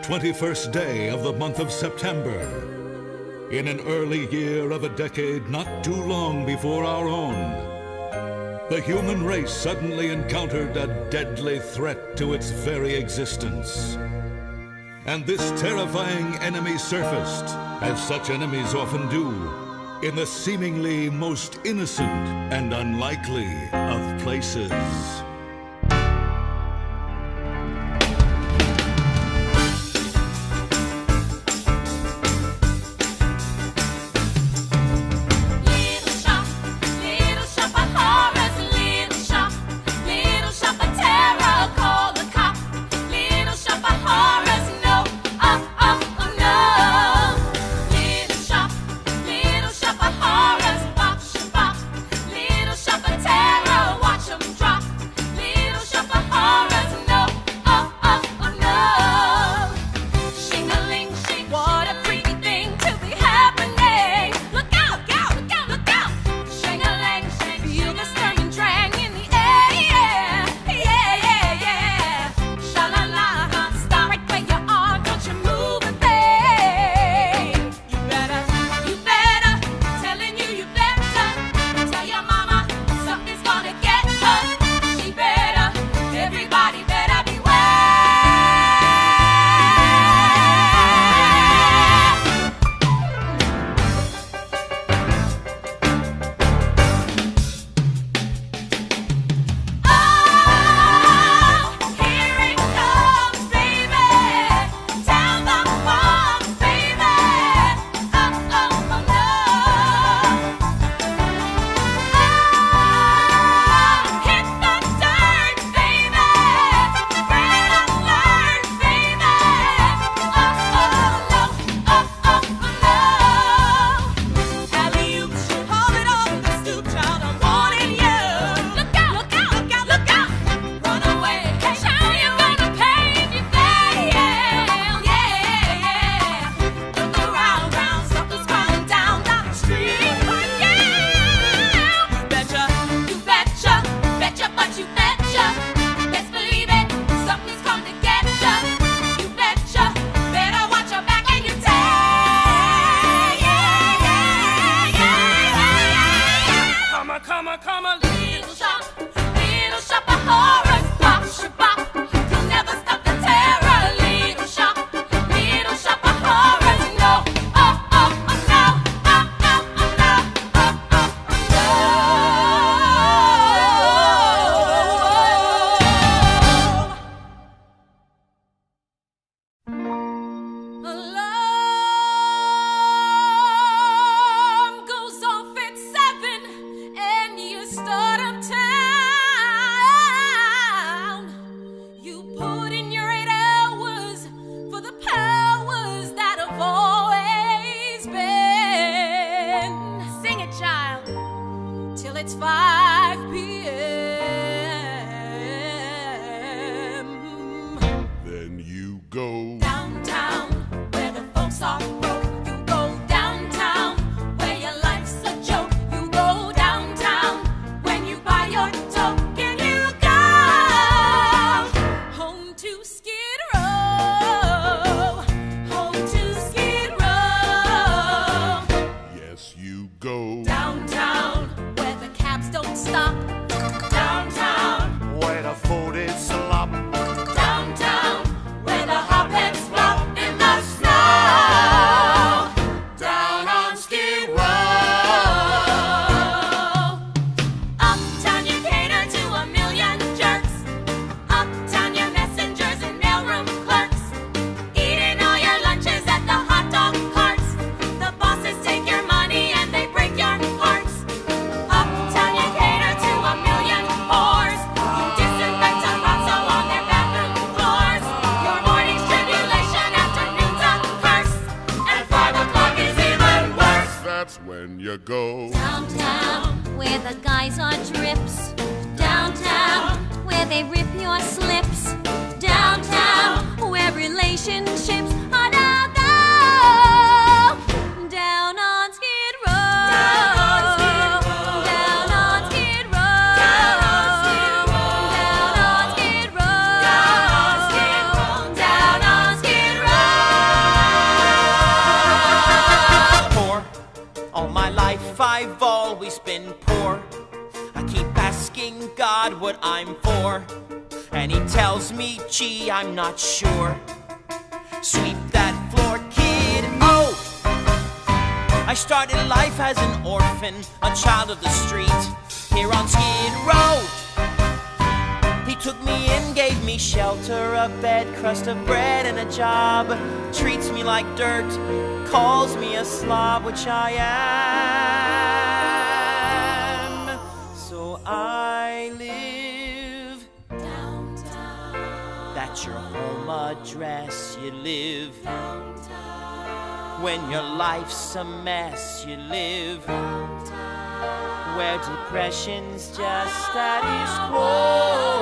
21st day of the month of September, in an early year of a decade not too long before our own, the human race suddenly encountered a deadly threat to its very existence. And this terrifying enemy surfaced, as such enemies often do, in the seemingly most innocent and unlikely of places. It's 5 p.m. Then you go downtown where the folks are broke. You go downtown where your life's a joke. You go downtown when you buy your token. You go home to Skid Row. Home to Skid Row. Yes, you go Downtown where the cabs don't stop. Downtown where the food is slop. downtown where the hopheads flop in the snow. Down on Skid Row. Uptown you cater to a million jerks. Uptown your messengers and mailroom clerks. Eating all your lunches at the hot dog carts. The bosses take your money and they break your hearts. Uptown you cater to a million whores. You disinfect a Ronso on their bathroom floors. Your morning's tribulation, afternoon's a curse, and 5 o'clock is even worse. That's when you go Downtown, where the guys are drips. Downtown, where they rip your slips. Downtown, where relationships are now go. Down on Skid Row. Down on Skid Row. Down on Skid Row. Down on Skid Row. Down on Skid Row. Down on Skid Row. Down on Skid Row. always been poor. I keep asking God what I'm for, and he tells me, gee, I'm not sure. Sweep that floor, kid, oh! I started life as an orphan, a child of the street, here on Skid Row. He took me in, gave me shelter, a bed, crust of bread, and a job. Treats me like dirt, calls me a slob, which I am. So I live downtown. That's your home address, you live downtown. When your life's a mess, you live downtown. Where depression's just status quo.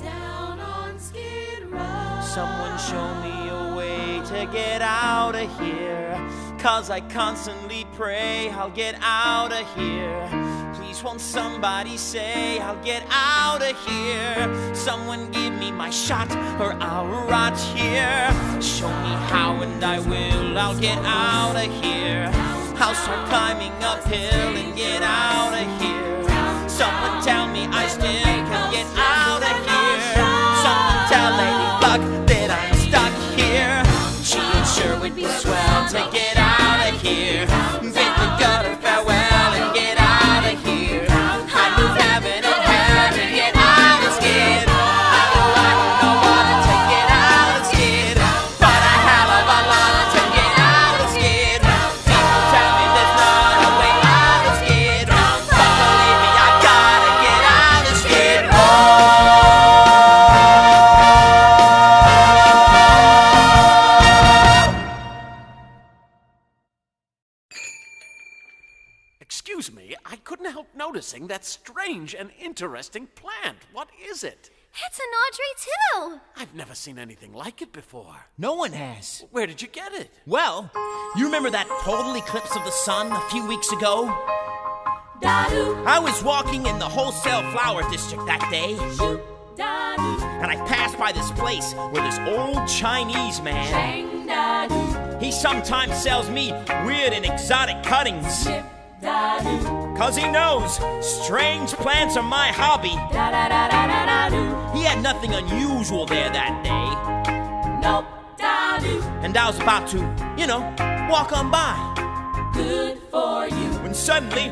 Down on Skid Row. Someone show me a way to get out of here, 'cause I constantly pray I'll get out of here. Please won't somebody say I'll get out of here. Someone give me my shot or I'll rot here. Show me how and I will, I'll get out of here. I'll start climbing uphill and get out of here. Someone tell me I still can get out of here. Someone tell Ladybug that I'm stuck here. Gee, it sure would be swell to get out of here. Bid the gutter farewell and get out of here. I'd move heaven and hell to get out of Skid. I don't know what to get out of Skid, but a hell of a lot to get out of Skid. People tell me there's not a way out of Skid, but believe me, I gotta get out of Skid. Excuse me, I couldn't help noticing that strange and interesting plant. What is it? It's an Audrey, too. I've never seen anything like it before. No one has. Where did you get it? Well, you remember that total eclipse of the sun a few weeks ago? I was walking in the wholesale flower district that day, and I passed by this place where this old Chinese man, he sometimes sells me weird and exotic cuttings, 'cause he knows strange plants are my hobby. He had nothing unusual there that day, and I was about to, walk on by. Good for you. When suddenly,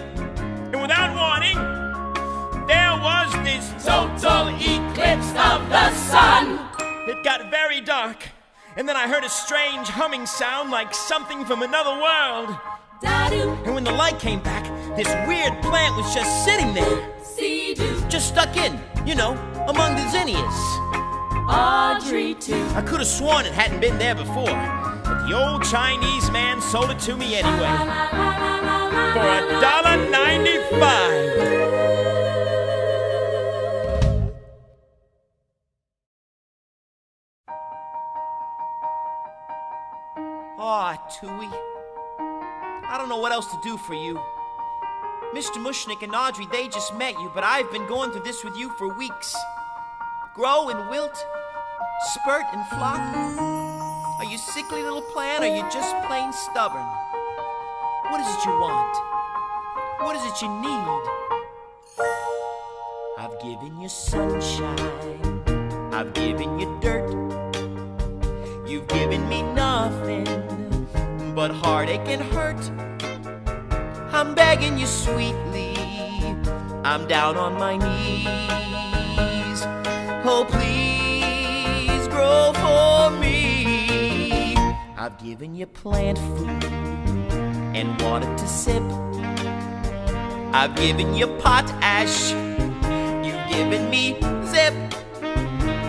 and without warning, there was this total eclipse of the sun. It got very dark, and then I heard a strange humming sound like something from another world. And when the light came back, this weird plant was just sitting there, just stuck in, among the zinnias. Audrey too. I could have sworn it hadn't been there before, but the old Chinese man sold it to me anyway, for $1.95. Aw, Tooey, I don't know what else to do for you. Mr. Mushnick and Audrey, they just met you, but I've been going through this with you for weeks. Grow and wilt, spurt and flop. Are you sickly little plant, or are you just plain stubborn? What is it you want? What is it you need? I've given you sunshine, I've given you dirt. You've given me nothing but heartache and hurt. I'm begging you sweetly, I'm down on my knees. Oh, please grow for me. I've given you plant food and water to sip. I've given you potash, you've given me zip.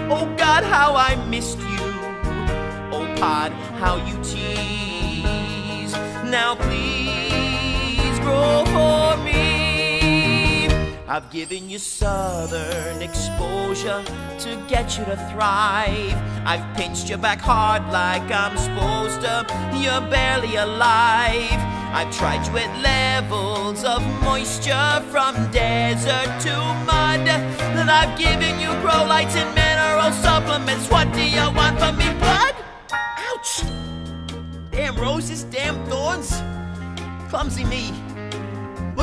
Oh God, how I missed you. Oh Pod, how you tease. Now please grow for me. I've given you southern exposure to get you to thrive. I've pinched your back hard like I'm supposed to. You're barely alive. I've tried you at levels of moisture, from desert to mud. And I've given you prolites and mineral supplements. What do you want from me, blood? Ouch! Damn roses, damn thorns. Clumsy me.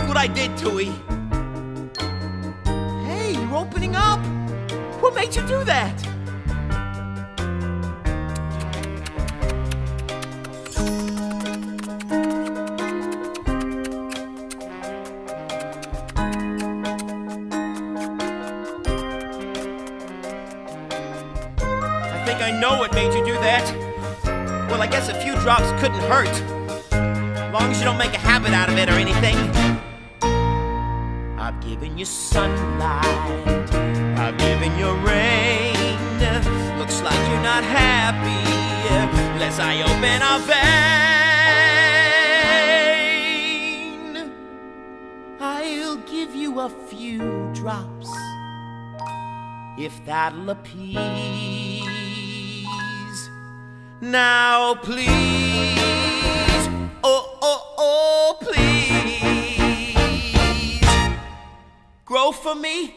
what I did, Tui. Hey, you're opening up. What made you do that? I think I know what made you do that. Well, I guess a few drops couldn't hurt. As long as you don't make a habit out of it or anything. I've given you sunlight, I've given you rain. Looks like you're not happy unless I open a vein. I'll give you a few drops if that'll appease. Now please, oh, please, grow for me.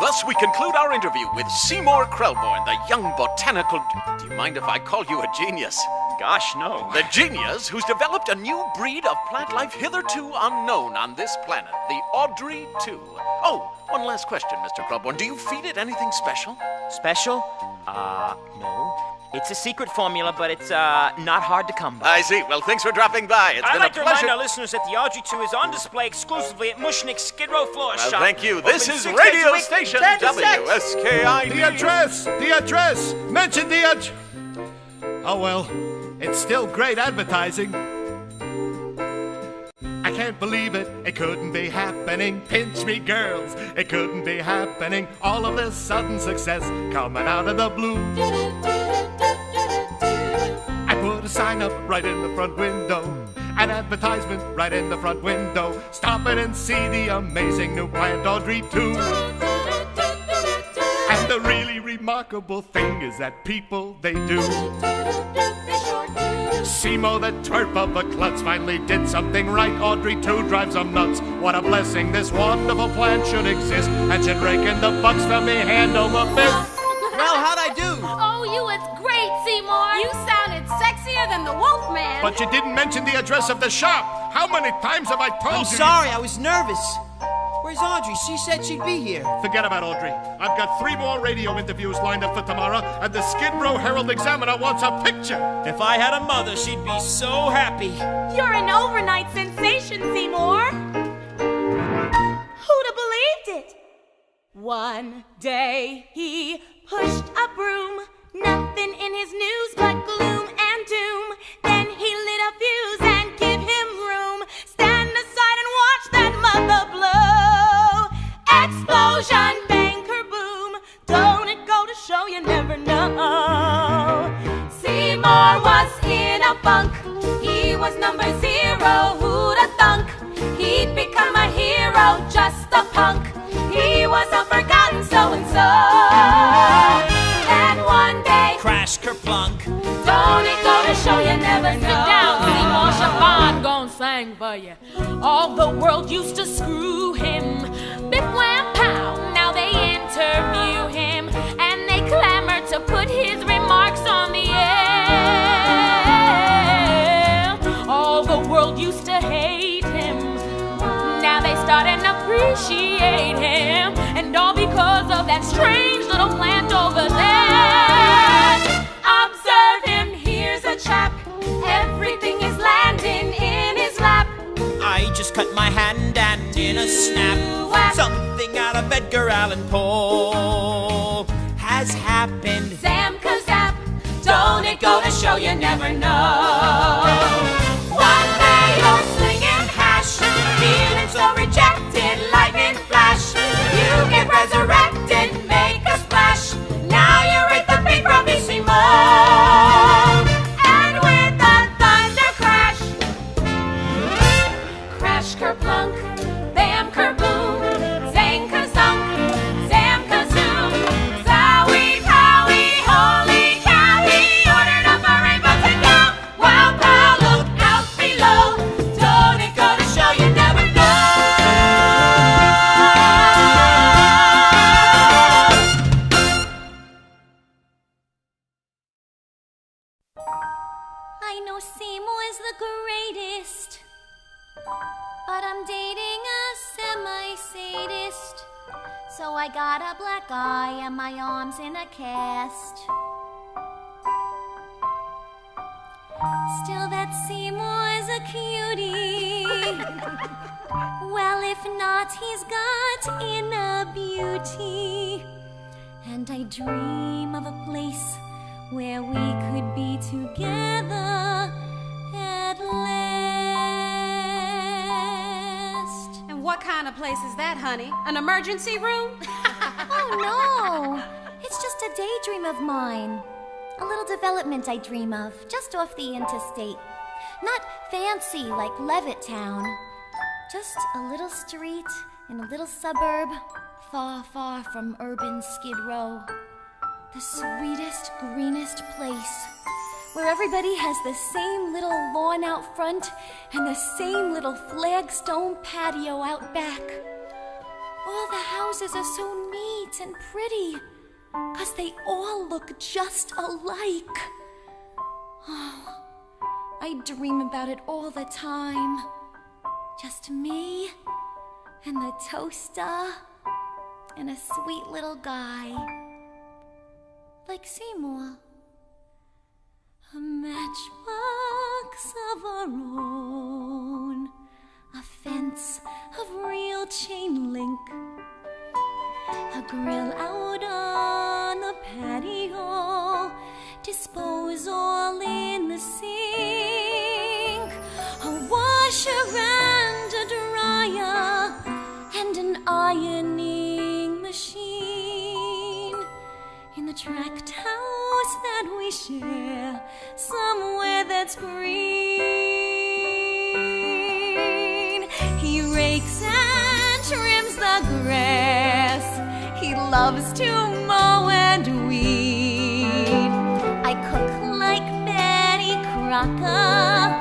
Thus we conclude our interview with Seymour Krelborn, the young botanical... Do you mind if I call you a genius? Gosh, no. The genius who's developed a new breed of plant life hitherto unknown on this planet, the Audrey 2. Oh, one last question, Mr. Krelborn. Do you feed it anything special? Special? No. It's a secret formula, but it's not hard to come by. I see. Well, thanks for dropping by. It's I'd been like a to pleasure. remind our listeners that the Audrey 2 is on display exclusively at Mushnick's Skid Row Floor Well, Shop. thank you. This Open is 6 days a radio week, station 10 to 6. WSKID. The address! Mention the address! Oh well, it's still great advertising. I can't believe it, it couldn't be happening. Pinch me, girls, it couldn't be happening. All of this sudden success coming out of the blue. I put a sign up right in the front window, an advertisement right in the front window. Stop it and see the amazing new plant Audrey 2. And the really remarkable thing is that people, they do. Simo, the twerp of the klutz, finally did something right. Audrey 2 drives them nuts. What a blessing, this wonderful plant should exist and should rake in the bucks from me hand over fist. Well, how'd I do? Oh, you was great, Seymour. You sounded sexier than the Wolfman. But you didn't mention the address of the shop. How many times have I told I'm you? sorry, I was nervous. Where's Audrey? She said she'd be here. Forget about Audrey. I've got 3 more radio interviews lined up for tomorrow, and the Skid Row Herald-Examiner wants a picture. If I had a mother, she'd be so happy. You're an overnight sensation, Seymour. Who'd have believed it? One day he pushed a broom, nothing in his news but gloom and doom. Then he lit a fuse and give him room. Stand aside and watch that mother blow. Explosion, bang, kerboom. Don't it go to show you never know? Seymour was in a funk. He was number 0. Who'd have thunk? He'd become a hero, just a punk. He was a forgotten so-and-so. And one day, Crash kerplunk. don't it go to show you never know? Sit down, Seymour. Siobhan gon' sing for you. All the world used to screw him. Biff wham pow, now they interview him. And they clamor to put his remarks on the air. All the world used to hate him. Now they start and appreciate him. And all because of that strange little plant over there. Observe him, here's a chap. Everything is landing in his lap. I just cut my hand and in a snap, Whack. something out of Edgar Allan Poe has happened. Zam kazap, don't it go to show you never know? One day you're slinging hash, feeling so rejected, lightning flash. You get resurrected, make a splash. Now you're at the big bravissimo. I know Seymour's the greatest, but I'm dating a semi-sadist. So I got a black eye and my arm's in a cast. Still, that Seymour's a cutie. Well, if not, he's got inner beauty. And I dream of a place where we could be together at last. And what kind of place is that, honey? An emergency room? Oh, no. It's just a daydream of mine. A little development I dream of, just off the interstate. Not fancy like Levittown. Just a little street in a little suburb, far, far from urban Skid Row. The sweetest, greenest place, where everybody has the same little lawn out front and the same little flagstone patio out back. All the houses are so neat and pretty, 'cause they all look just alike. Oh, I dream about it all the time. Just me and the toaster and a sweet little guy. Like Seymour. A matchbox of our own. A fence of real chain link. A grill out on the patio. Disposal in the sink. A washer and a dryer. And an ironing machine. In the tract house that we share. Somewhere that's green. He rakes and trims the grass. He loves to mow and weed. I cook like Betty Crocker,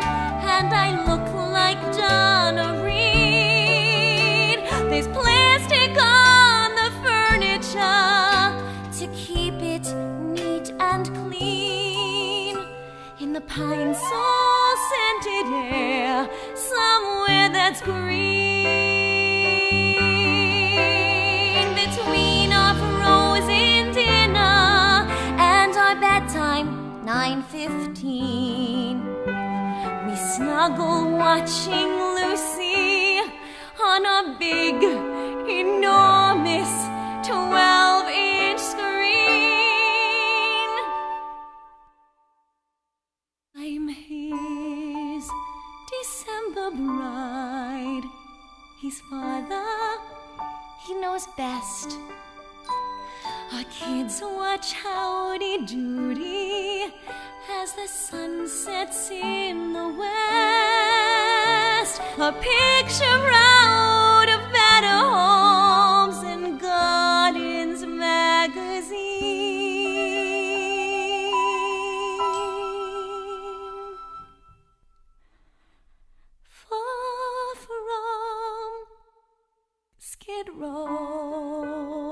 and I look like Donna Reed. There's plastic on the furniture to keep it neat and clean. In the pine sol scented air, somewhere that's green. Between our frozen dinner and our bedtime, 9:15, we snuggle watching Lucy on a big, enormous 12-inch screen. I'm his December bride. He's father, he knows best. Our kids watch Howdy Doody as the sun sets in the west. A picture out of Better Homes and Gardens magazine. Far from Skid Row,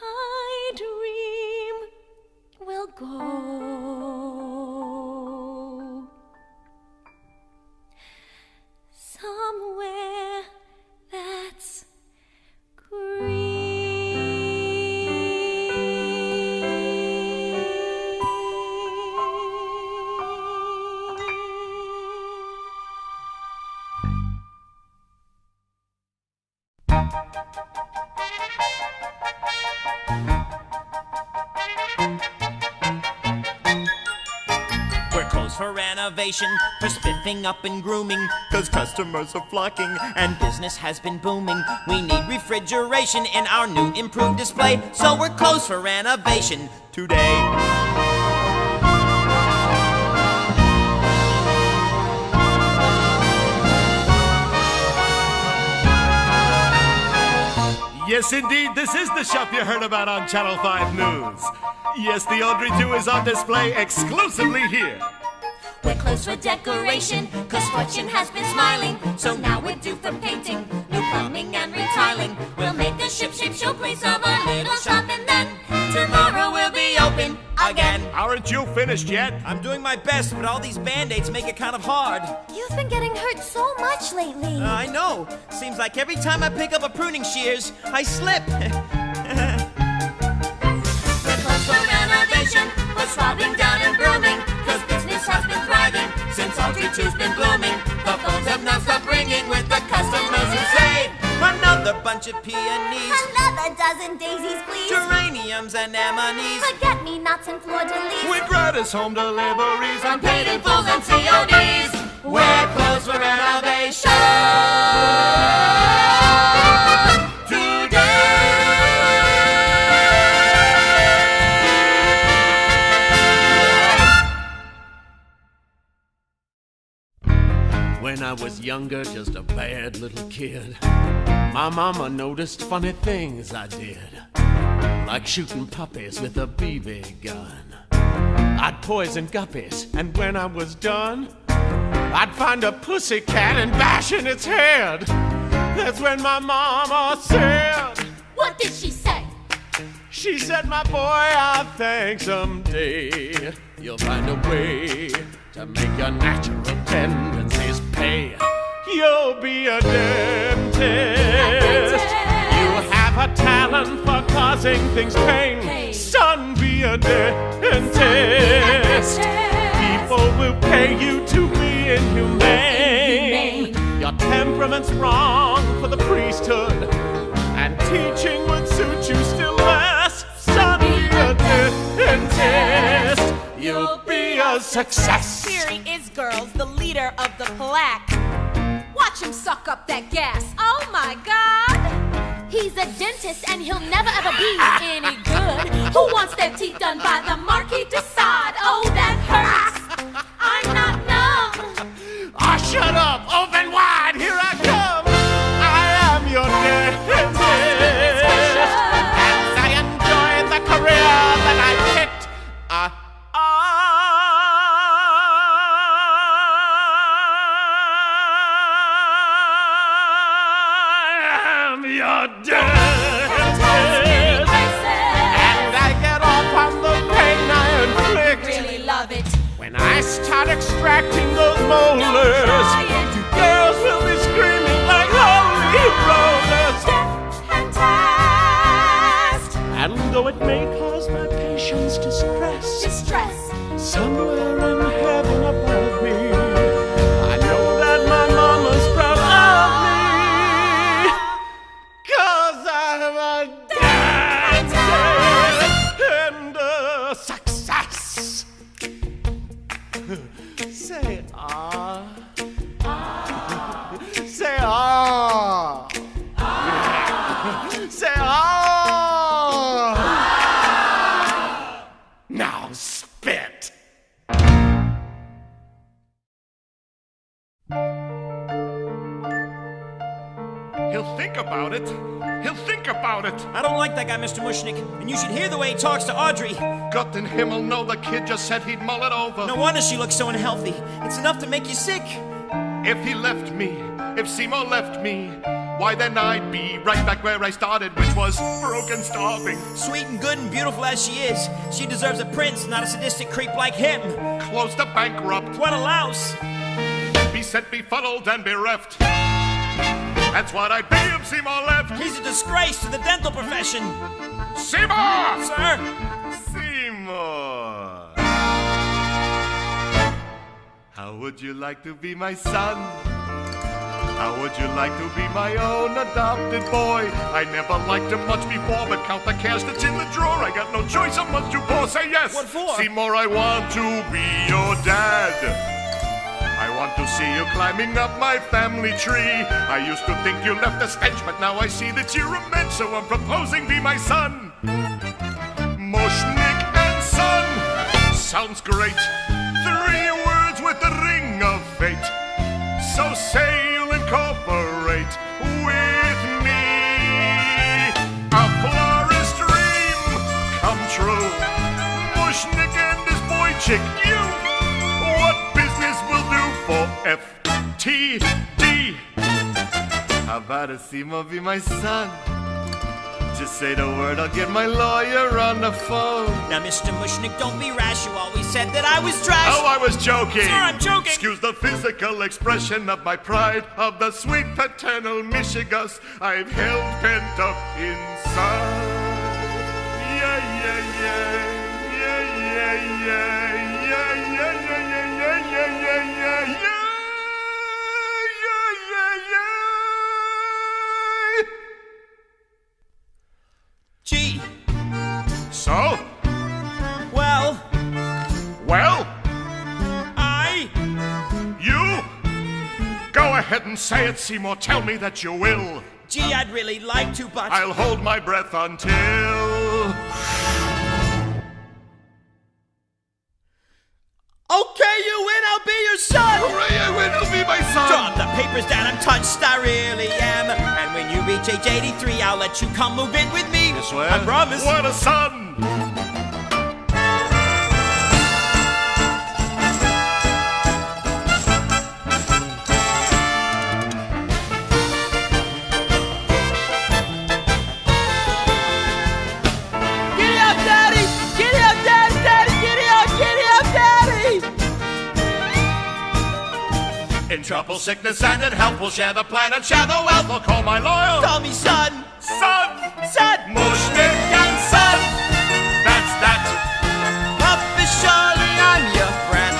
I dream we'll go somewhere that's We're closed for renovation, for spiffing up and grooming, 'cause customers are flocking and business has been booming. We need refrigeration in our new improved display, so we're closed for renovation today. Yes, indeed, this is the shop you heard about on Channel 5 News. Yes, the Audrey 2 is on display exclusively here. We're closed for decoration, 'cause fortune has been smiling. So now we're due for painting, new plumbing and retiling. We'll make a ship-shape showplace of our little shop, and then tomorrow we'll be open. again. Aren't you finished yet? I'm doing my best, but all these band-aids make it kind of hard. You've been getting hurt so much lately. I know. Seems like every time I pick up a pruning shears, I slip. We're closed for renovation, for swabbing down and brooming, 'cause business has been thriving since Audrey 2's been blooming. The phones have not stopped ringing with the customers who say, Another bunch of peonies, another dozen daisies, please. geraniums, anemones. Forget-me-nots and fleur-de-lis. With gratis home deliveries and Paid in fulls and CODs. We're closed for renovation When I was younger, just a bad little kid, my mama noticed funny things I did, like shooting puppies with a BB gun. I'd poison guppies, and when I was done, I'd find a pussy cat and bash in its head. That's when my mama said, What did she say? she said, my boy, I think someday you'll find a way to make your natural tendencies pay. You'll be a dentist. You have a talent for causing things pain. Son, be a dentist. People will pay you to be inhumane. Your temperament's wrong for the priesthood, and teaching would suit you still less. Son, be a dentist. You'll be a success. Here he is, girls, the leader of the pack. Watch him suck up that gas. Oh my God! He's a dentist and he'll never ever be any good. Who wants their teeth done by the Marquis de Sade? Oh, that hurts. I'm not numb. Ah, shut up! Open wide! Here I come! I am your dentist! And I enjoy the career that I picked. Your dentist, and I get off on the pain I inflict. Really love it. When I start extracting those molars, you girls will be screaming like holy rollers. And though it may cause my patients distress, somewhere in heaven above me, I know that my mama's proud of me. I'm a dentist and a success. Say ah. Say ah. Say ah. Now spit. He'll think about it. He'll think about it. I don't like that guy, Mr. Mushnick, and you should hear the way he talks to Audrey. Gott in Himmel, no, the kid just said he'd mull it over. No wonder she looks so unhealthy. It's enough to make you sick. If he left me, if Seymour left me, why then I'd be right back where I started, which was broke and starving. Sweet and good and beautiful as she is, she deserves a prince, not a sadistic creep like him. Close to bankrupt. What a louse. Beset, befuddled, and bereft. That's what I'd be if Seymour left. He's a disgrace to the dental profession. Seymour! Sir? Seymour! How would you like to be my son? How would you like to be my own adopted boy? I never liked him much before, but count the cash that's in the drawer. I got no choice, I'm much too poor. Say yes! What for? Seymour, I want to be your dad. I want to see you climbing up my family tree. I used to think you left a stench, but now I see that you're immense, so I'm proposing be my son. Mushnick and Son sounds great. 3 words with the ring of fate. So say you'll incorporate with me. A florist dream come true. Mushnick and this boy chick, you. What business will do for FTD? How about a Seymour be my son? Just say the word, I'll get my lawyer on the phone. Now, Mr. Mushnick, don't be rash. You always said that I was trash. Oh, I was joking. Sir, I'm joking. Excuse the physical expression of my pride, of the sweet paternal Michigas I've held pent up inside. Yeah, yeah, yeah, yeah, yeah, yeah, yeah, yeah, yeah, yeah, yeah, yeah, yeah, yeah. Gee. So? Well, you? Go ahead and say it, Seymour. Tell me that you will. gee, I'd really like to, but... I'll hold my breath until... Okay, you win, I'll be your son! Hooray, I win, I'll be my son! Drop the papers down, I'm touched, I really am. And when you reach age 83, I'll let you come move in with me. You swear? I promise. What a son! Giddy up, Daddy! Giddy up, Daddy! Daddy, giddy up, Daddy! In trouble, sickness, and in health, we'll share the planet, share the wealth. I'll call my lawyer. Call me son! Son! Son! Mushnick and son! That's that. Officially, I'm your friend.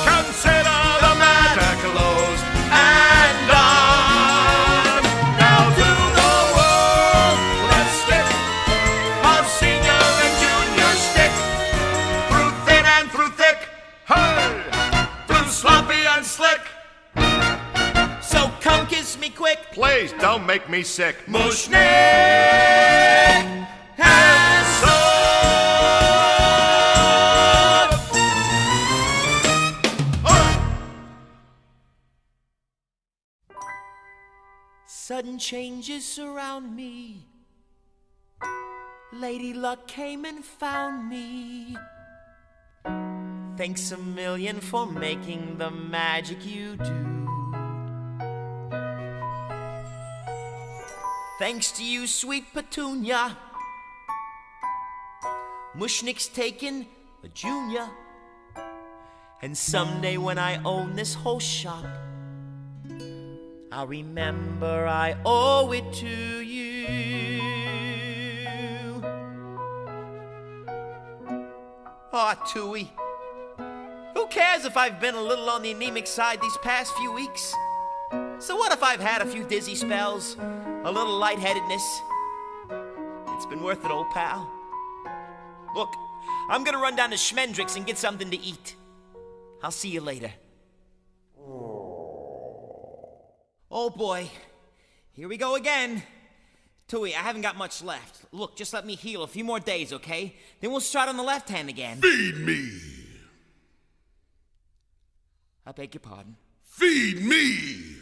Consider the matter closed and done. Now to the world, let's stick our senior and junior stick through thin and through thick, hey, through sloppy and slick. So come kiss me quick. Please don't make me sick. Mushnick and son. Sudden changes surround me. Lady Luck came and found me. Thanks a million for making the magic you do. Thanks to you, sweet Petunia. Mushnick's taken a junior. And someday when I own this whole shop, I'll remember I owe it to you. Aw, Tooey. Who cares if I've been a little on the anemic side these past few weeks? So what if I've had a few dizzy spells, a little lightheadedness? It's been worth it, old pal. Look, I'm gonna run down to Schmendrick's and get something to eat. I'll see you later. Oh boy, here we go again. Tooey, I haven't got much left. Look, just let me heal a few more days, okay? Then we'll start on the left hand again. Feed me! I beg your pardon. Feed me!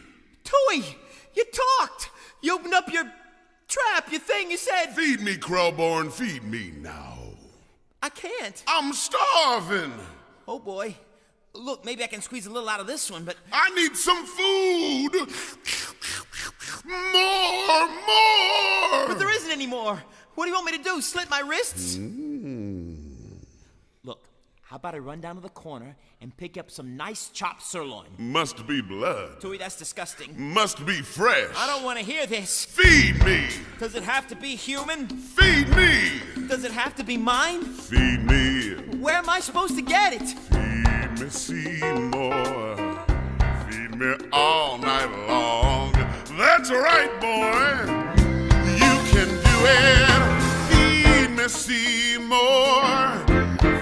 Tooey, you talked! You opened up your trap, your thing, you said... Feed me, Krellborn, feed me now. I can't. I'm starving! Oh boy. Look, maybe I can squeeze a little out of this one, but... I need some food! More! But there isn't any more. What do you want me to do, slit my wrists? Look, how about I run down to the corner and pick up some nice chopped sirloin? Must be blood. Tooey, that's disgusting. Must be fresh. I don't want to hear this. Feed me! Does it have to be human? Feed me! Does it have to be mine? Feed me! Where am I supposed to get it? Feed me, Seymour. Feed me all night long. That's right, boy. You can do it. Feed me, Seymour.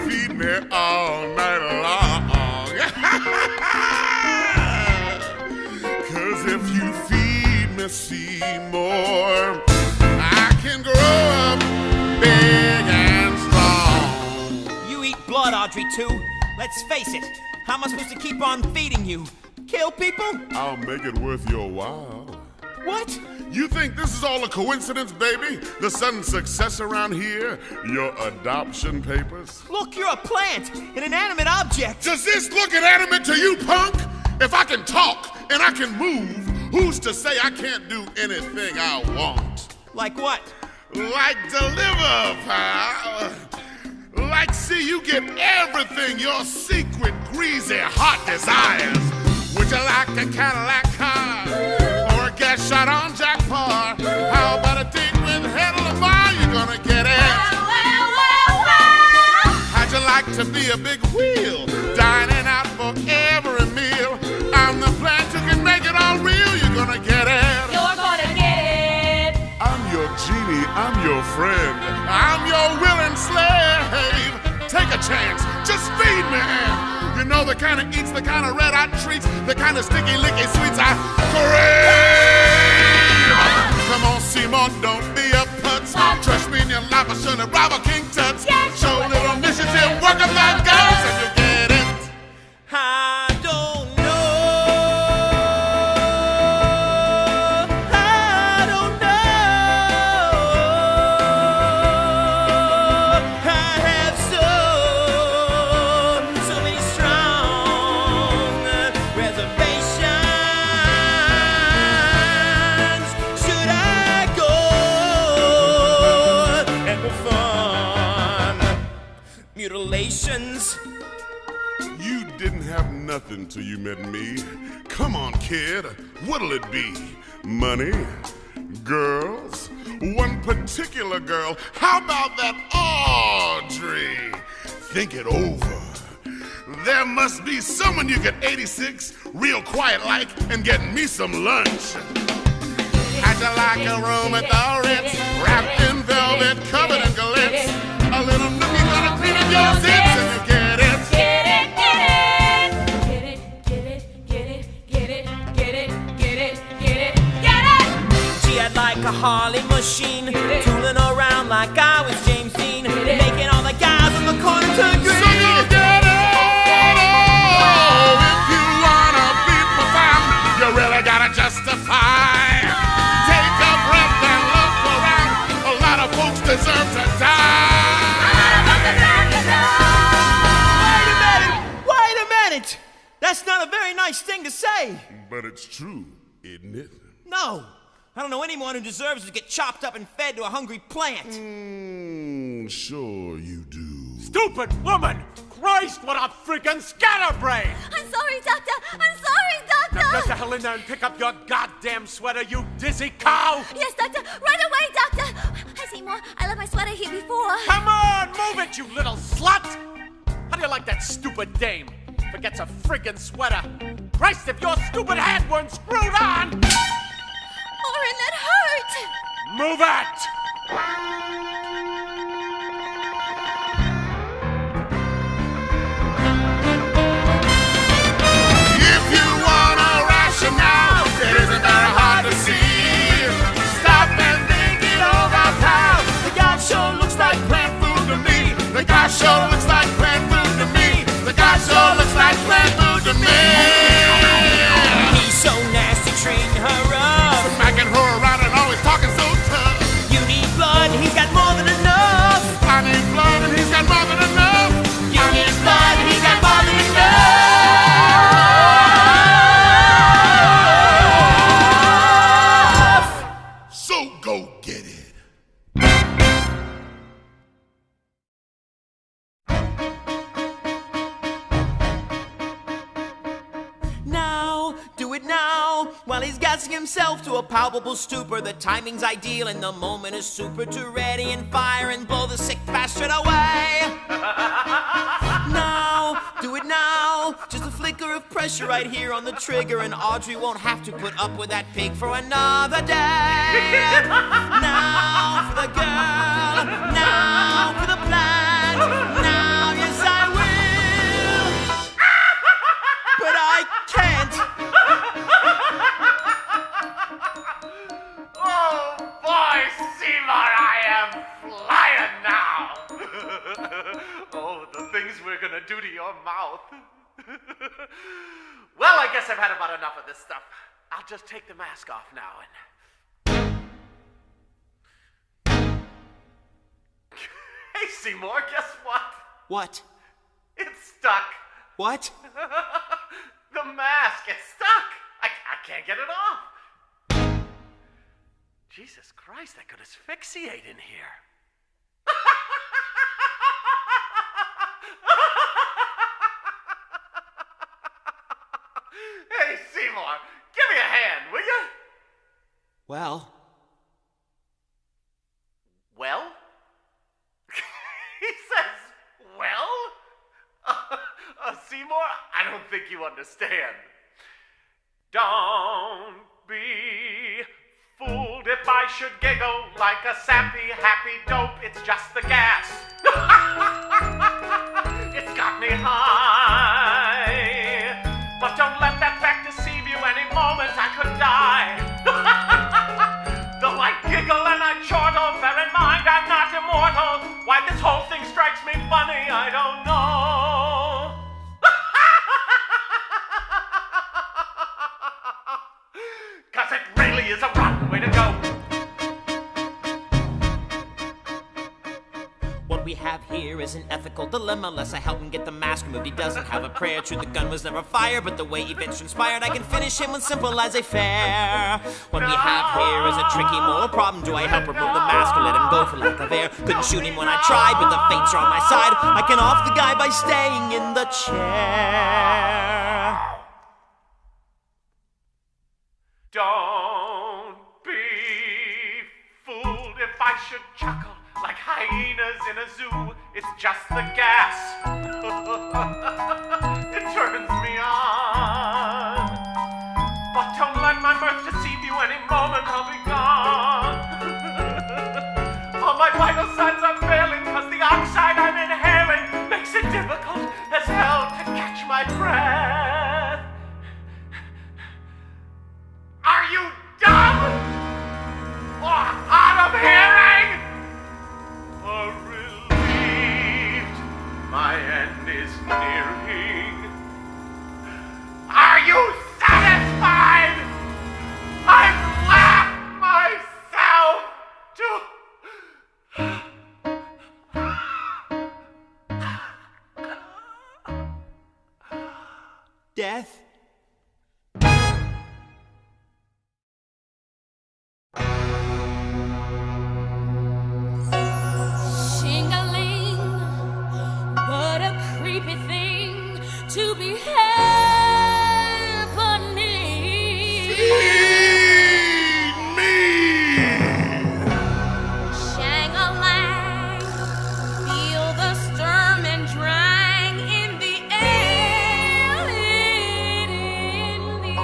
Feed me all night long. 'Cause if you feed me, Seymour, I can grow up big and strong. You eat blood, Audrey, too. Let's face it. How am I supposed to keep on feeding you? Kill people? I'll make it worth your while. What? You think this is all a coincidence, baby? The sudden success around here? Your adoption papers? Look, you're a plant, an inanimate object. Does this look inanimate to you, punk? If I can talk and I can move, who's to say I can't do anything I want? Like what? like deliver, pal. Like see you get everything your secret greasy heart desires. Would you like a Cadillac car or a gas shot on Jack Parr? How about a date with Head Lamar? You're gonna get it. How'd you like to be a big wheel, dining out for every meal? I'm the plant who can make it all real. You're gonna get it. You're gonna get it. I'm your genie, I'm your friend, I'm your willing slave. Take a chance, just feed me. You know the kind of eats, the kind of red-hot treats, the kind of sticky, licky sweets I crave. Come on, Seymour, don't be a putz. Trust me in your life, I should have robbed a King Tut's. Show a little initiative, work up that girls, and you get it. I don't know. I don't know. I have so many strong reservations. Should I go and perform mutilations? You didn't have nothing till you met me. Come on, kid, what'll it be? Money? Girls? One particular girl? How about that Audrey? Think it over. There must be someone you get 86, real quiet like, and get me some lunch. How'd you like a room at the Ritz, wrapped in velvet, covered in glitz? A little nookie gonna clean up your zips, and you get it. Get it, get it. Get it, get it, get it, get it, get it, get it, get it, get it. She had like a Harley machine, tooling around like I was James Dean, making all the guys on the corner turn green. So you get it. Oh, if you wanna be profound, you really gotta justify. Take a breath and look around. A lot of folks deserve to die. Wait a minute! That's not a very nice thing to say. But it's true, isn't it? No, I don't know anyone who deserves to get chopped up and fed to a hungry plant. Sure you do. Stupid woman! Christ, what a freaking scatterbrain! I'm sorry, Doctor. I'm sorry, Doctor. Now get the hell in there and pick up your goddamn sweater, you dizzy cow! Yes, Doctor. Right away, Doctor. Hi, Seymour. I left my sweater here before. Come on, move it, you little slut! How do you like that stupid dame? Forgets a friggin' sweater. Christ, if your stupid head weren't screwed on! Orin, that hurt. Move it! If you want a rationale, it isn't very hard to see. Stop and think it over, pal. The guy sure looks like plant food to me. The guy sure looks like plant food to me. The guy sure looks like plant food to me. He's so nasty treating her up. Smacking her around and always talking so tough. You need blood, he's got more than enough. I need blood and he's got more than enough. You need blood, and he's got more than enough. So go get it. Now, do it now, while he's gassing himself to a palpable stupor. The timing's ideal and the moment is super to ready and fire and blow the sick bastard away. Now, do it now, just a flicker of pressure right here on the trigger, and Audrey won't have to put up with that pig for another day. Now for the girl, now for the plan, now yes I will, but I can't. Oh boy, Seymour, I am flying now. Oh, the things we're gonna do to your mouth. Well, I guess I've had about enough of this stuff. I'll just take the mask off now and... Hey, Seymour, guess what? What? It's stuck. What? The mask is stuck. I can't get it off. Jesus Christ, I could asphyxiate in here. Hey, Seymour, give me a hand, will you? Well, Well? He says, well? Seymour, I don't think you understand. Don't be fooled if I should giggle like a sappy, happy dope. It's just the gas. It's got me high. But don't let that fact deceive you. Any moment I could die. Though I giggle and I chortle, bear in mind I'm not immortal. Why this whole thing strikes me funny, I don't know. Cause it really is a rotten way to go. what we have here is an ethical dilemma. Unless I help him get the mask removed, he doesn't have a prayer. True, the gun was never fired, but the way events transpired, I can finish him with simple as a fair. What we have here is a tricky moral problem. Do I help remove the mask or let him go for lack of air? Couldn't shoot him when I tried, but the fates are on my side. I can off the guy by staying in the chair. Don't be fooled if I should chuckle like hyenas in a zoo. It's just the gas. It turns me on. But don't let my mirth deceive you. Any moment I'll be gone. All my vital signs are failing, cause the oxide I'm inhaling makes it difficult as hell to catch my breath. Are you dumb? Or hard of hearing? Or relieved my end is nearing? Are you satisfied? I've laughed myself to Death? Shingling, what a creepy thing to be happening. Feed me! Shang-a-lang, feel the sturm and drang in the air, in the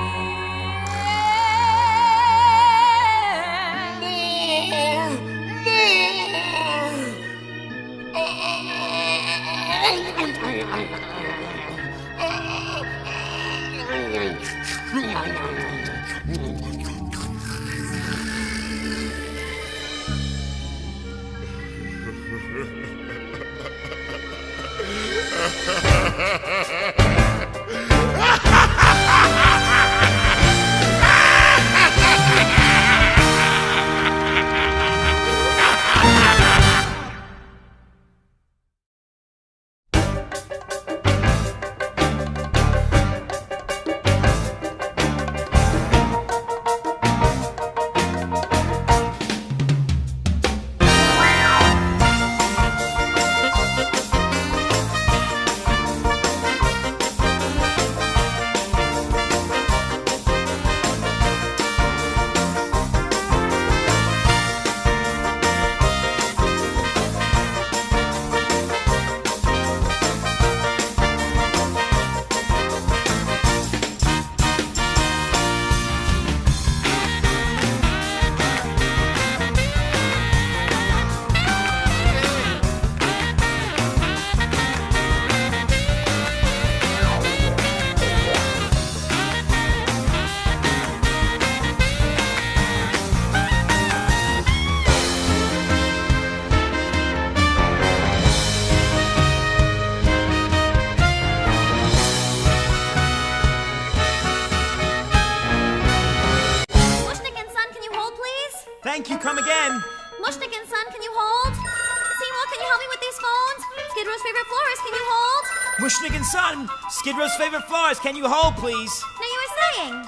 Mushnick and Son, can you hold, please? Thank you, come again. Mushnick and Son, can you hold? Seymour, can you help me with these phones? Skid Row's favorite florist, can you hold? Mushnick and Son, Skid Row's favorite flowers, can you hold, please? Now you were saying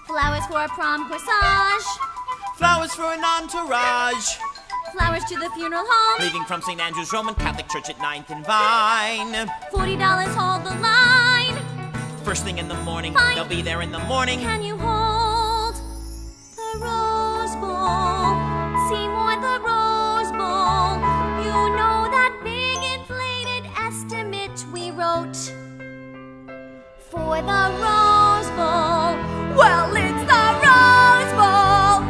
flowers for a prom corsage. Flowers for an entourage. Flowers to the funeral home. Leaving from St. Andrew's Roman Catholic Church at 9th and Vine. $40, hold the line. First thing in the morning, Fine. they'll be there in the morning. Can you hold the Rose Bowl? Seymour, the Rose Bowl. You know that big inflated estimate we wrote for the Rose Bowl. Well, it's the Rose Bowl.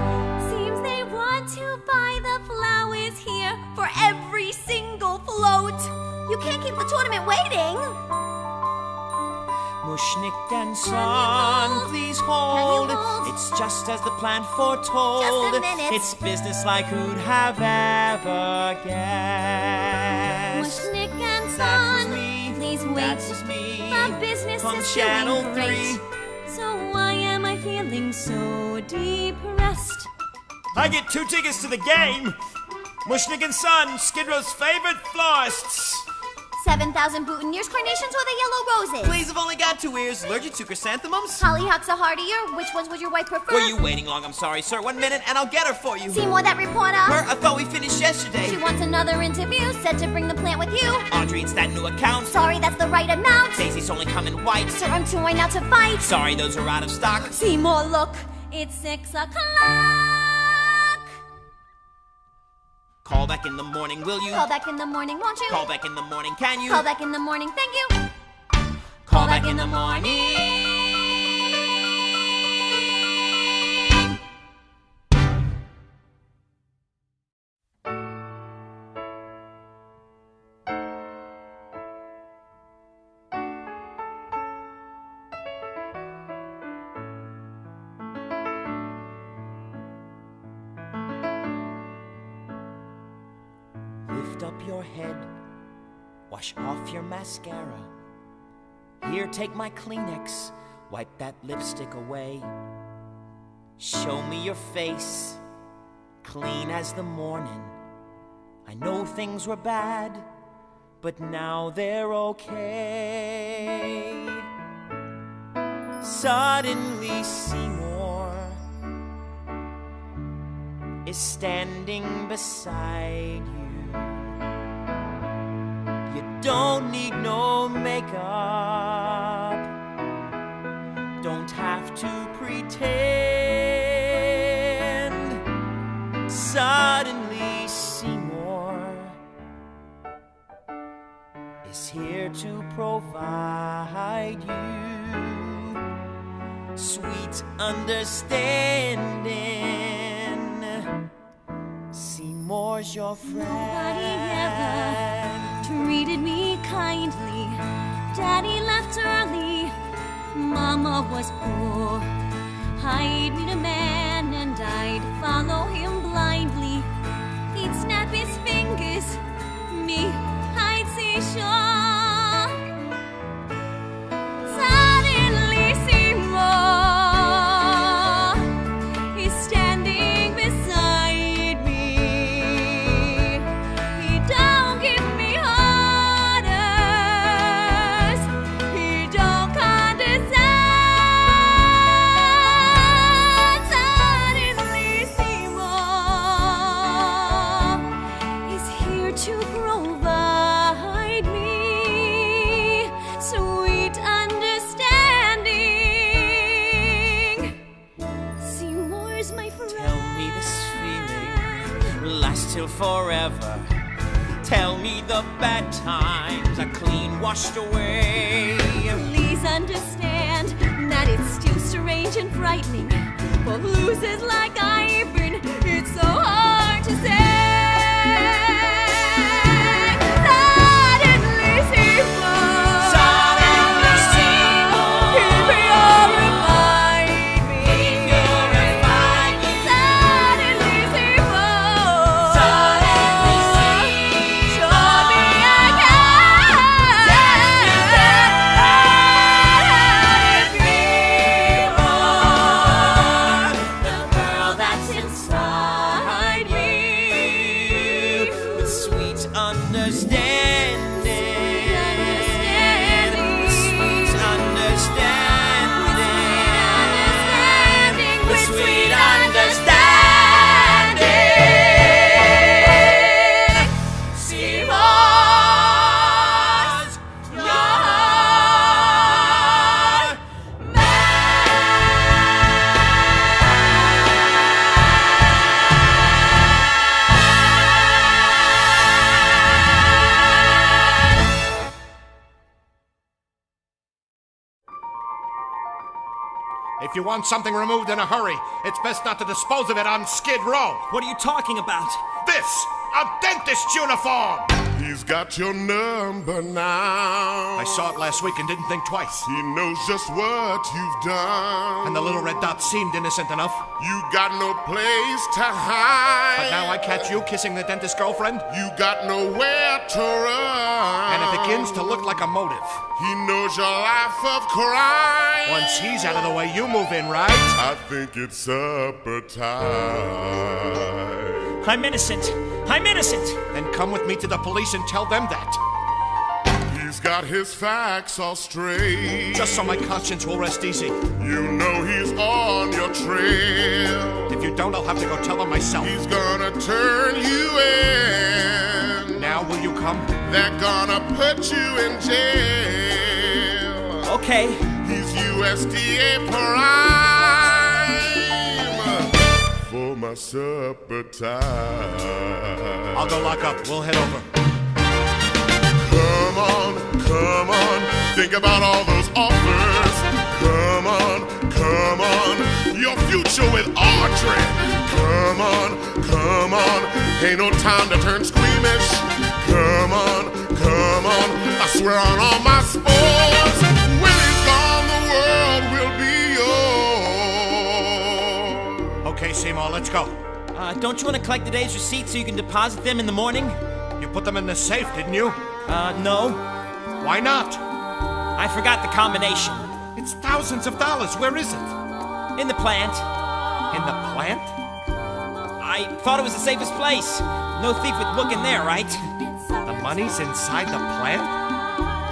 Seems they want to buy the flowers here for every single float. You can't keep the tournament waiting. Mushnick and Son, hold? please Can hold. you hold? It's just as the plan foretold. Just a minute. It's business like who'd have ever guessed. Mushnick and That was Son, me. please wait. That was me. My business On is Channel doing great. 3. So why am I feeling so depressed? I get 2 tickets to the game. Mushnick and Son, Skid Row's favorite florists. 7,000 boutonnieres, carnations, or the yellow roses? Please, I've only got 2 ears. Allergic to chrysanthemums? Hollyhocks are hardier. Which ones would your wife prefer? Were you waiting long? I'm sorry, sir. 1 minute and I'll get her for you. Seymour, that reporter? Her? I thought we finished yesterday. She wants another interview. Said to bring the plant with you. Audrey, it's that new account. Sorry, that's the right amount. Daisy's only come in white. Sir, I'm touring out to fight. Sorry, those are out of stock. Seymour, look. It's 6 o'clock. Call back in the morning, will you? Call back in the morning, won't you? Call back in the morning, can you? Call back in the morning, thank you. Call back in the morning. Lift up your head, wash off your mascara. Here, take my Kleenex, wipe that lipstick away. Show me your face, clean as the morning. I know things were bad, but now they're okay. Suddenly Seymour is standing beside you. You don't need no makeup, don't have to pretend. Suddenly Seymour is here to provide you sweet understanding. Seymour's your friend. Nobody ever treated me kindly. Daddy left early. Mama was poor. I'd meet a man and I'd follow him blindly. He'd snap his fingers. Me, I'd say sure. Suddenly Seymour is standing beside me. He don't give me orders. He don't condescend. Suddenly Seymour is here to provide me sweet understanding. Seymour's my friend. Tell me this feeling lasts till forever. Tell me the bad times are clean washed away. Please understand that it's still strange and frightening. For losers like I've been, it's so hard to say. Suddenly Seymour, Suddenly Seymour, he purified me. purified me. Suddenly Seymour, Suddenly Seymour, show me again. the girl that If you want something removed in a hurry, it's best not to dispose of it on Skid Row. What are you talking about? This, a dentist's uniform. He's got your number now. I saw it last week and didn't think twice. He knows just what you've done. And the little red dot seemed innocent enough. You got no place to hide. But now I catch you kissing the dentist's girlfriend. You got nowhere to run. And it begins to look like a motive. He knows your life of crime. Once he's out of the way, you move in, right? I think it's supper time. I'm innocent. I'm innocent. Then come with me to the police and tell them that. He's got his facts all straight. Just so my conscience will rest easy. You know he's on your trail. If you don't, I'll have to go tell them myself. He's gonna turn you in. Now will you come? They're gonna put you in jail. Okay. He's USDA prime for my supper time. I'll go lock up. We'll head over. Come on, think about all those offers. Come on, your future with Audrey. Come on, ain't no time to turn squeamish. Come on, I swear on all my spores, when he's gone, the world will be yours. Okay, Seymour, let's go. Don't you want to collect the day's receipts so you can deposit them in the morning? You put them in the safe, didn't you? No. Why not? I forgot the combination. It's thousands of dollars. Where is it? In the plant. In the plant? I thought it was the safest place. No thief would look in there, right? The money's inside the plant?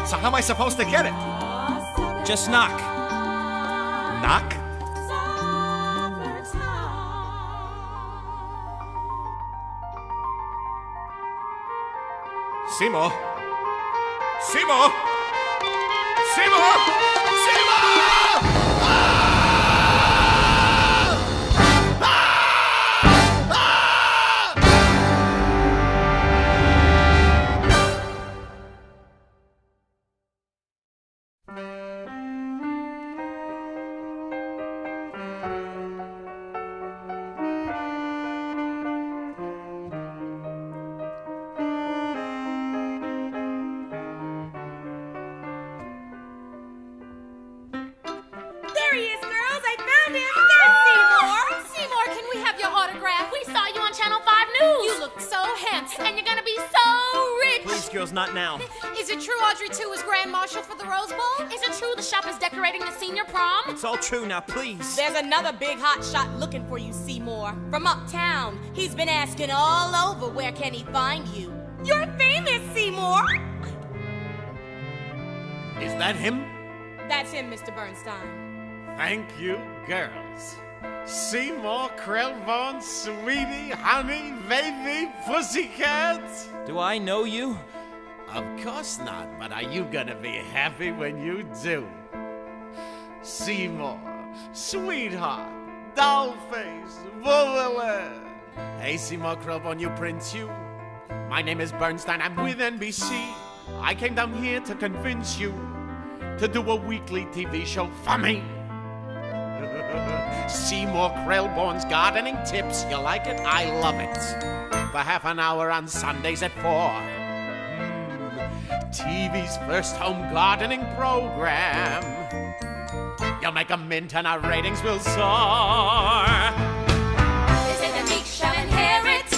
So how am I supposed to get it? Just knock. Knock? Seymour? Seymour! Seymour! Seymour! There he is, girls. I found him. There's Seymour. Seymour, can we have your autograph? We saw you on Channel 5 News. You look so handsome, and you're gonna be so rich. Please, girls, not now. Is it true Audrey 2 is Grand Marshal for the Rose Bowl? Is it true the shop is decorating the senior prom? It's all true now, please. There's another big hot shot looking for you, Seymour. From uptown. He's been asking all over where can he find you. You're famous, Seymour. Is that him? That's him, Mr. Bernstein. Thank you, girls. Seymour Krelborn, sweetie, honey, baby, pussycat. Do I know you? Of course not, but are you gonna be happy when you do? Seymour, sweetheart, dollface, Wolverine. Hey, Seymour Krelborn, you Prince, you. My name is Bernstein, I'm with NBC. I came down here to convince you to do a weekly TV show for me. Seymour Krelborn's gardening tips. You like it? I love it. For half an hour on Sundays at 4. TV's first home gardening program. You'll make a mint and our ratings will soar. They say the meek shall inherit.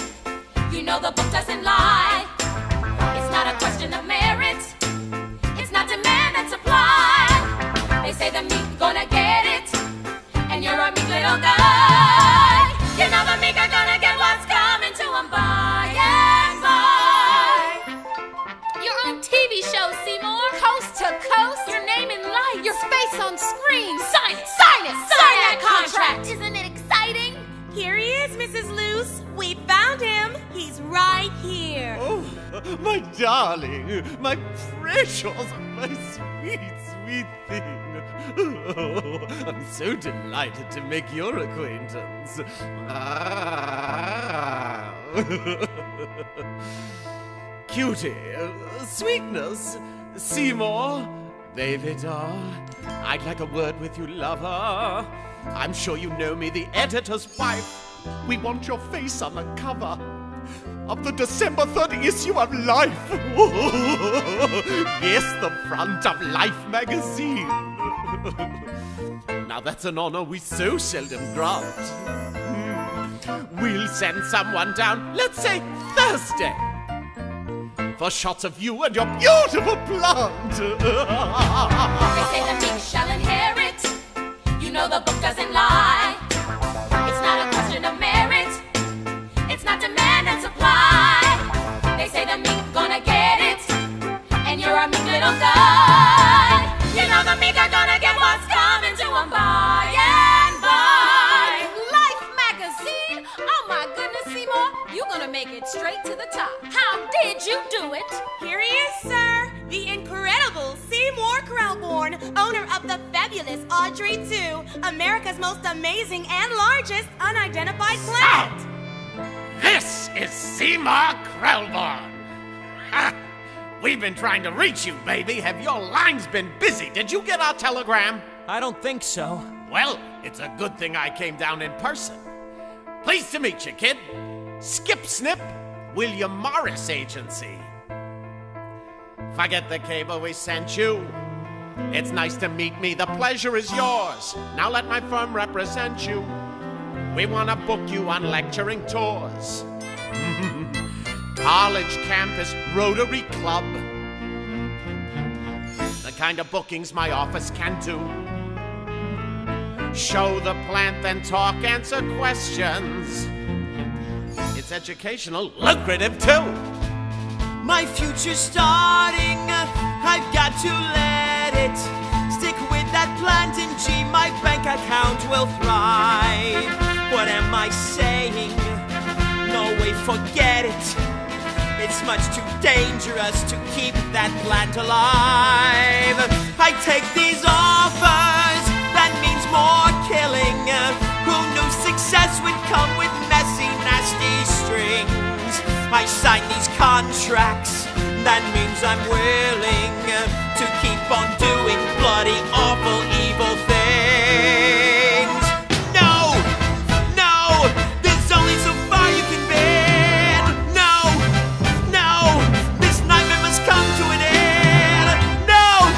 You know the book doesn't lie. It's not a question of merit. It's not demand and supply. They say the meek gonna get it. And you're a meek little guy. You know the meek are gonna get what's coming to them by and by. Your own TV show, Seymour. Coast to coast. Your name in lights. Your face on screen. Sign it. Sign it. Sign that contract. Isn't it exciting? Here he is, Mrs. Luce. We found him. He's right here. Oh, my darling, my precious, my sweet, sweet thing. Oh, I'm so delighted to make your acquaintance. Ah. Cutie, sweetness, Seymour, David, I'd like a word with you, lover. I'm sure you know me, the editor's wife. We want your face on the cover of the December 3rd issue of Life. Yes, the front of Life magazine. Now that's an honor we so seldom grant. We'll send someone down, let's say Thursday, for shots of you and your beautiful plant. They say the meek shall inherit. You know the book doesn't lie. It's not a question of merit. It's not demand and supply. They say the meek gonna get it, and you're a meek little guy. You know the meek are gonna get what's coming to them by and by. Life magazine? Oh my goodness, Seymour, you're gonna make it straight to the top. How did you do it? Here he is, sir. The incredible Seymour Krelborn, owner of the fabulous Audrey 2, America's most amazing and largest unidentified plant. This is Seymour Krelborn. We've been trying to reach you, baby. Have your lines been busy? Did you get our telegram? I don't think so. Well, it's a good thing I came down in person. Pleased to meet you, kid. Skip Snip, William Morris Agency. Forget the cable we sent you. It's nice to meet me. The pleasure is yours. Now let my firm represent you. We want to book you on lecturing tours. College campus, Rotary Club. The kind of bookings my office can do. Show the plant, then talk, answer questions. It's educational, lucrative too. My future's starting, I've got to let it stick with that plant and gee, my bank account will thrive. What am I saying? No way, forget it. It's much too dangerous to keep that plant alive. I take these offers, that means more killing. Who knew success would come with messy, nasty strings? I sign these contracts, that means I'm willing to keep on doing bloody, awful, evil things. No, no, there's only so far you can bend. No, no, this nightmare must come to an end. No,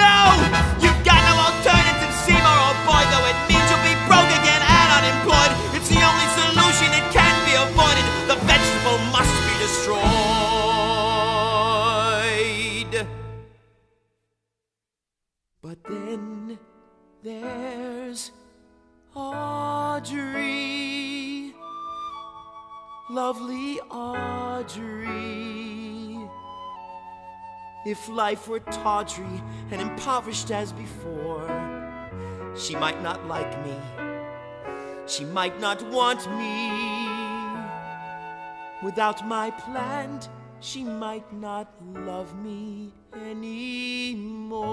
no, you've got no alternative, Seymour, oh boy, though it means you'll be broke again and unemployed. It's the only solution, it can be avoided. The vegetable must be destroyed. But then there's Audrey, lovely Audrey. If life were tawdry and impoverished as before, she might not like me, she might not want me. Without my plant, she might not love me anymore.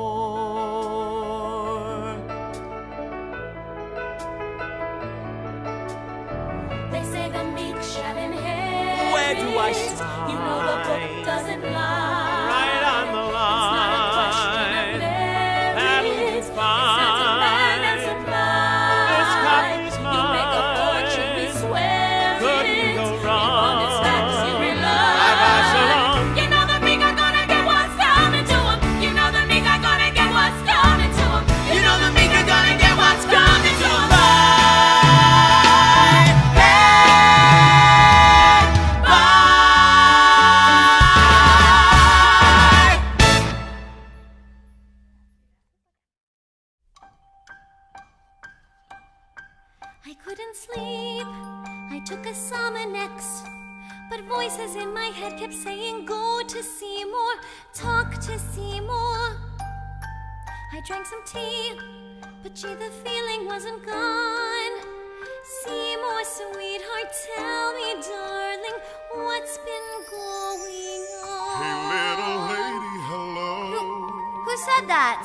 They say the meek shall inherit. Where do I sign? You know the book doesn't lie. Right on the line. It's not a question of merit. That'll be It's fine. not demand and supply. This copy's You make a fortune, we mine. swear Couldn't it. go If wrong. on this fact you rely. Bye-bye, so long. You know the meek are gonna get what's coming to them. You know the meek are gonna get what's coming to them. You know the meek are gonna get what's coming to them. I couldn't sleep. I took a Somanex, but voices in my head kept saying, go to Seymour, talk to Seymour. I drank some tea, but gee, the feeling wasn't gone. Seymour, sweetheart, tell me, darling, what's been going Hey, on? little lady, hello. Who said that?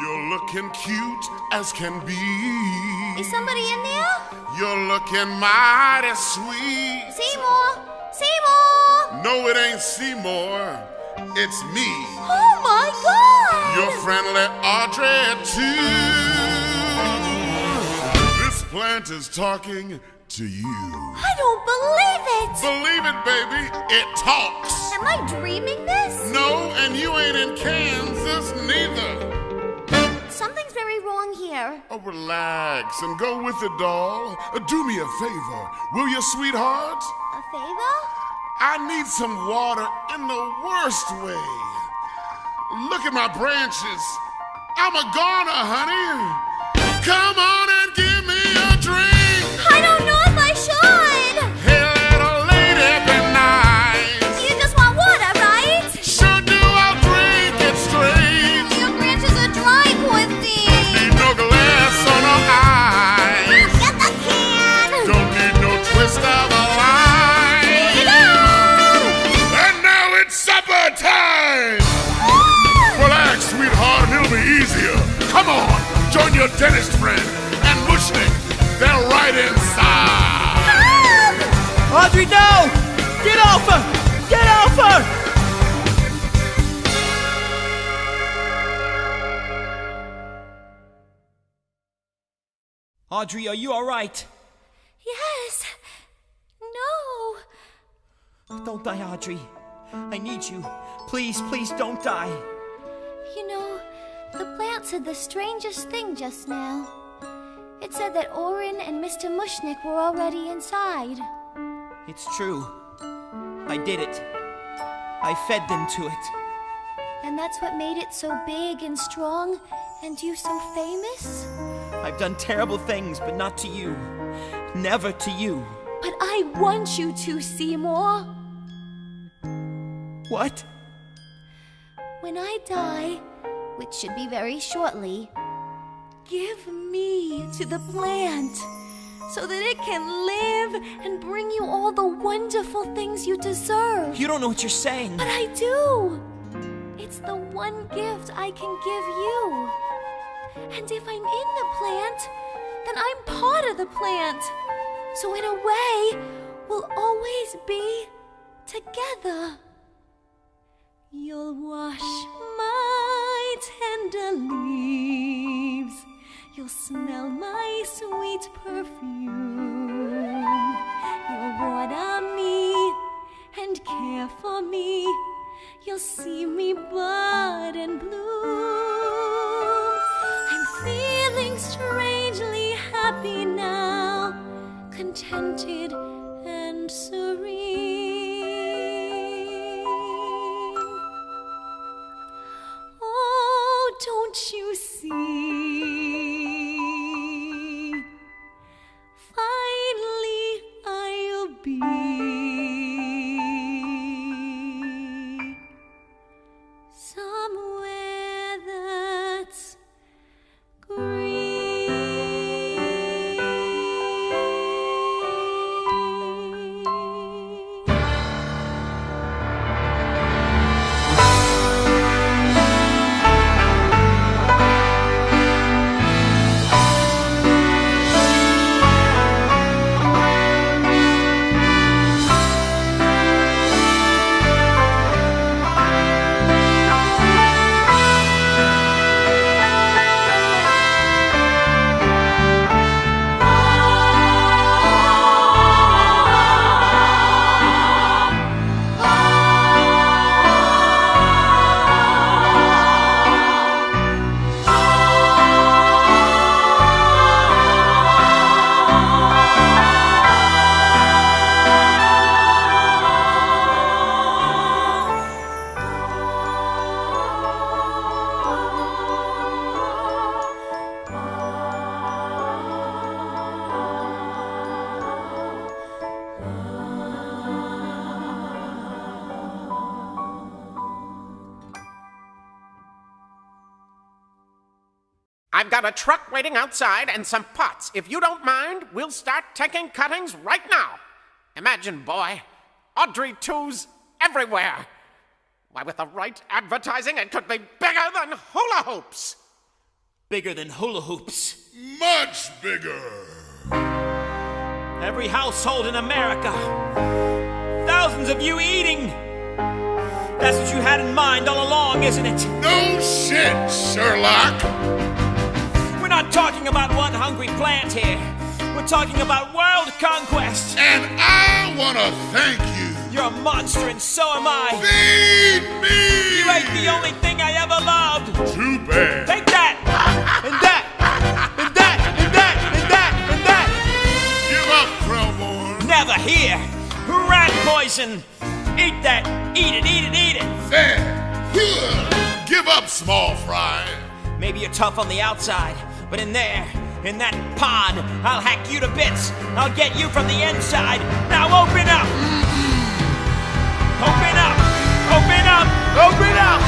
You're looking cute as can be. Is somebody in there? You're looking mighty sweet. Seymour! Seymour! No, it ain't Seymour. It's me. Oh my God! You're friendly Audrey, too. This plant is talking to you. I don't believe it! Believe it, baby, it talks. Am I dreaming this? No, and you ain't in Kansas neither. Something's very wrong here. Oh, relax and go with it, doll. Do me a favor, will you, sweetheart? A favor? I need some water in the worst way. Look at my branches. I'm a goner, honey. Come on and give me a drink. I don't know if I should. Hey, little lady, be nice. You just want water, right? Sure do, I'll drink it straight. Your branches are dry, Quincy. Need no glass or no ice. Get the can. Don't need no twist of a line. Get on. And now it's supper time. Relax, sweetheart, and it'll be easier. Come on, join your dentist friend and Mushnik. They're right inside. Audrey, no! Get off her! Get off her! Audrey, are you all right? Yes. No. Don't die, Audrey. I need you. Please, please don't die. You know, the plant said the strangest thing just now. It said that Orin and Mr. Mushnik were already inside. It's true. I did it. I fed them to it. And that's what made it so big and strong and you so famous? I've done terrible things, but not to you. Never to you. But I want you to, Seymour. What? When I die, which should be very shortly, give me to the plant so that it can live and bring you all the wonderful things you deserve. You don't know what you're saying. But I do. It's the one gift I can give you. And if I'm in the plant, then I'm part of the plant. So in a way, we'll always be together. You'll wash my tender leaves. You'll smell my sweet perfume. You'll water me and care for me. You'll see me bud and bloom. I'm feeling strangely happy now, contented and serene. Oh, don't you see? Finally I'll be somewhere that's green. I've got a truck waiting outside and some pots. If you don't mind, we'll start taking cuttings right now. Imagine, boy, Audrey 2's everywhere. Why, with the right advertising, it could be bigger than hula hoops. Bigger than hula hoops. Much bigger. Every household in America. Thousands of you eating. That's what you had in mind all along, isn't it? No shit, Sherlock. We're not talking about one hungry plant here. We're talking about world conquest. And I want to thank you. You're a monster and so am I. Feed me! You ain't the only thing I ever loved. Too bad. Take that! And that! And that! And that! And that! And that! Give up, Krellborn. Never here! Rat poison! Eat that! Eat it! Eat it! Eat it! There. Give up, small fry. Maybe you're tough on the outside, but in there, in that pod, I'll hack you to bits. I'll get you from the inside. Now open up! Open up! Open up! Open up!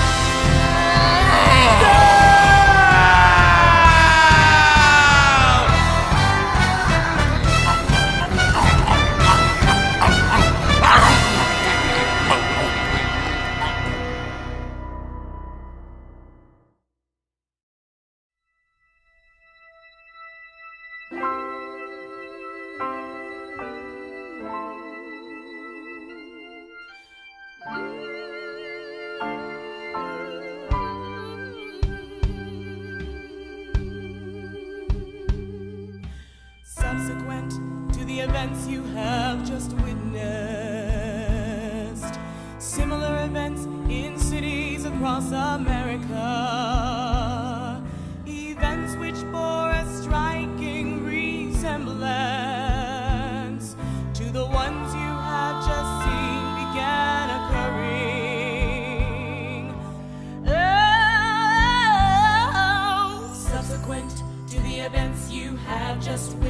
Subsequent to the events you have just witnessed, similar events in cities across America, events which bore a striking resemblance to the ones you have just seen began occurring. Oh, subsequent to the events you have just witnessed,